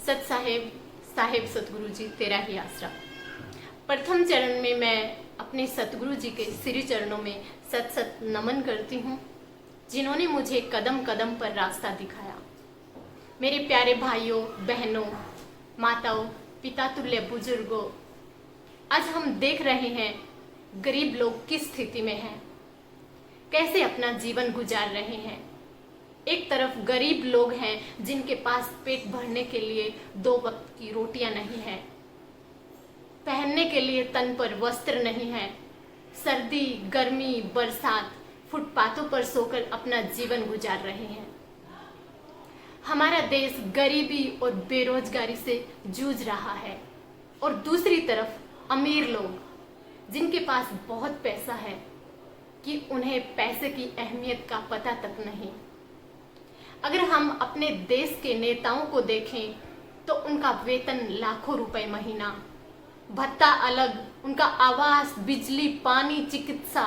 सत साहेब साहेब सतगुरु जी तेरा ही आसरा। प्रथम चरण में मैं अपने सतगुरु जी के श्री चरणों में सत सत नमन करती हूँ, जिन्होंने मुझे कदम कदम पर रास्ता दिखाया। मेरे प्यारे भाइयों बहनों, माताओं, पिता तुल्य बुजुर्गों, आज हम देख रहे हैं गरीब लोग किस स्थिति में हैं, कैसे अपना जीवन गुजार रहे हैं। एक तरफ गरीब लोग हैं जिनके पास पेट भरने के लिए 2 वक्त की रोटियां नहीं है, पहनने के लिए तन पर वस्त्र नहीं है, सर्दी गर्मी बरसात फुटपाथों पर सोकर अपना जीवन गुजार रहे हैं। हमारा देश गरीबी और बेरोजगारी से जूझ रहा है, और दूसरी तरफ अमीर लोग जिनके पास बहुत पैसा है कि उन्हें पैसे की अहमियत का पता तक नहीं। अगर हम अपने देश के नेताओं को देखें तो उनका वेतन लाखों रुपए महीना, भत्ता अलग, उनका आवास, बिजली, पानी, चिकित्सा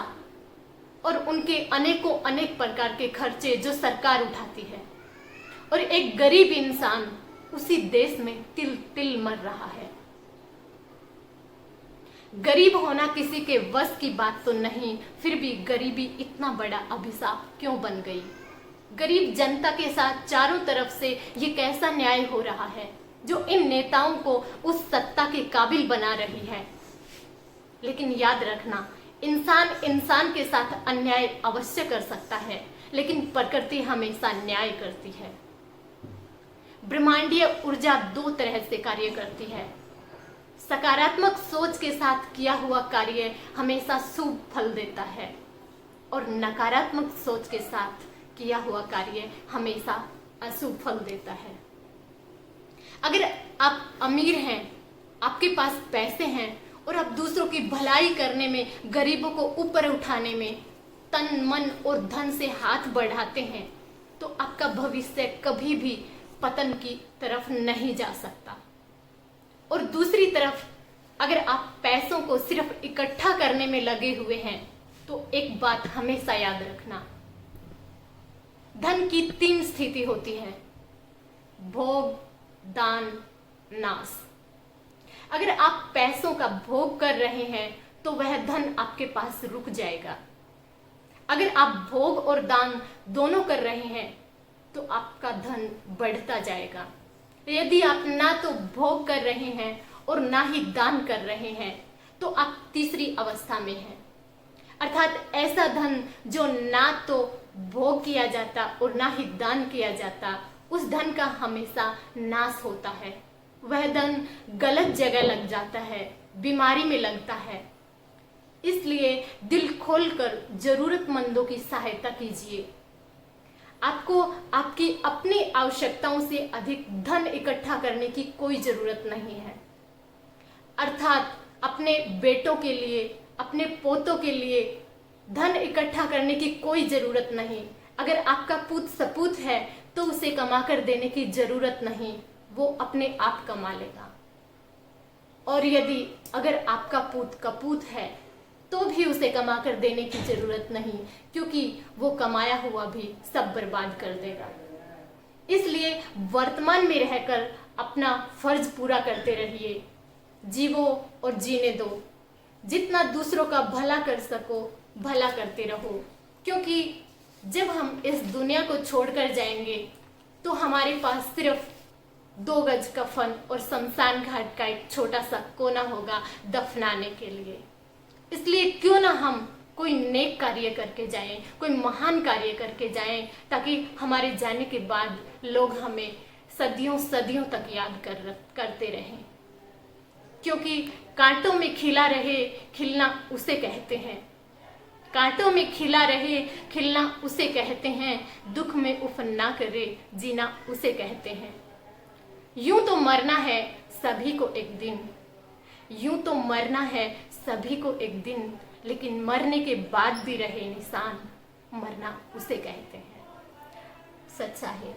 और उनके अनेक प्रकार के खर्चे जो सरकार उठाती है, और एक गरीब इंसान उसी देश में तिल तिल मर रहा है। गरीब होना किसी के वश की बात तो नहीं, फिर भी गरीबी इतना बड़ा अभिशाप क्यों बन गई? गरीब जनता के साथ चारों तरफ से ये कैसा न्याय हो रहा है जो इन नेताओं को उस सत्ता के काबिल बना रही है? लेकिन याद रखना, इंसान इंसान के साथ अन्याय अवश्य कर सकता है, लेकिन प्रकृति हमेशा न्याय करती है। ब्रह्मांडीय ऊर्जा 2 तरह से कार्य करती है। सकारात्मक सोच के साथ किया हुआ कार्य हमेशा शुभ फल देता है, और नकारात्मक सोच के साथ किया हुआ कार्य हमेशा अशुभ फल देता है। अगर आप अमीर हैं, आपके पास पैसे हैं और आप दूसरों की भलाई करने में, गरीबों को ऊपर उठाने में तन मन और धन से हाथ बढ़ाते हैं, तो आपका भविष्य कभी भी पतन की तरफ नहीं जा सकता। और दूसरी तरफ अगर आप पैसों को सिर्फ इकट्ठा करने में लगे हुए हैं, तो एक बात हमेशा याद रखना, धन की 3 स्थिति होती है: भोग, दान, नाश। अगर आप पैसों का भोग कर रहे हैं तो वह धन आपके पास रुक जाएगा। अगर आप भोग और दान दोनों कर रहे हैं तो आपका धन बढ़ता जाएगा। यदि आप ना तो भोग कर रहे हैं और ना ही दान कर रहे हैं, तो आप तीसरी अवस्था में हैं, अर्थात ऐसा धन जो ना तो भोग किया जाता और ना ही दान किया जाता, उस धन का हमेशा नाश होता है। वह धन गलत जगह लग जाता है, बीमारी में लगता है। इसलिए दिल खोलकर जरूरतमंदों की सहायता कीजिए। आपको आपकी अपनी आवश्यकताओं से अधिक धन इकट्ठा करने की कोई जरूरत नहीं है। अर्थात अपने बेटों के लिए, अपने पोतों के लिए धन इकट्ठा करने की कोई जरूरत नहीं। अगर आपका पुत सपूत है तो उसे कमा कर देने की जरूरत नहीं, वो अपने आप कमा लेगा। और यदि अगर आपका पुत कपूत है तो भी उसे कमा कर देने की जरूरत नहीं, क्योंकि वो कमाया हुआ भी सब बर्बाद कर देगा। इसलिए वर्तमान में रहकर अपना फर्ज पूरा करते रहिए, जीवो और जीने दो। जितना दूसरों का भला कर सको भला करते रहो, क्योंकि जब हम इस दुनिया को छोड़कर जाएंगे तो हमारे पास सिर्फ 2 गज कफन और शमशान घाट का एक छोटा सा कोना होगा दफनाने के लिए। इसलिए क्यों ना हम कोई नेक कार्य करके जाएं, कोई महान कार्य करके जाएं, ताकि हमारे जाने के बाद लोग हमें सदियों सदियों तक याद करते रहें। क्योंकि कांटों में खिला रहे खिलना उसे कहते हैं, कांटों में खिला रहे खिलना उसे कहते हैं, दुख में उफ ना करे जीना उसे कहते हैं। यूं तो मरना है सभी को एक दिन, यूं तो मरना है सभी को एक दिन, लेकिन मरने के बाद भी रहे निशान, मरना उसे कहते हैं। सच्चा है।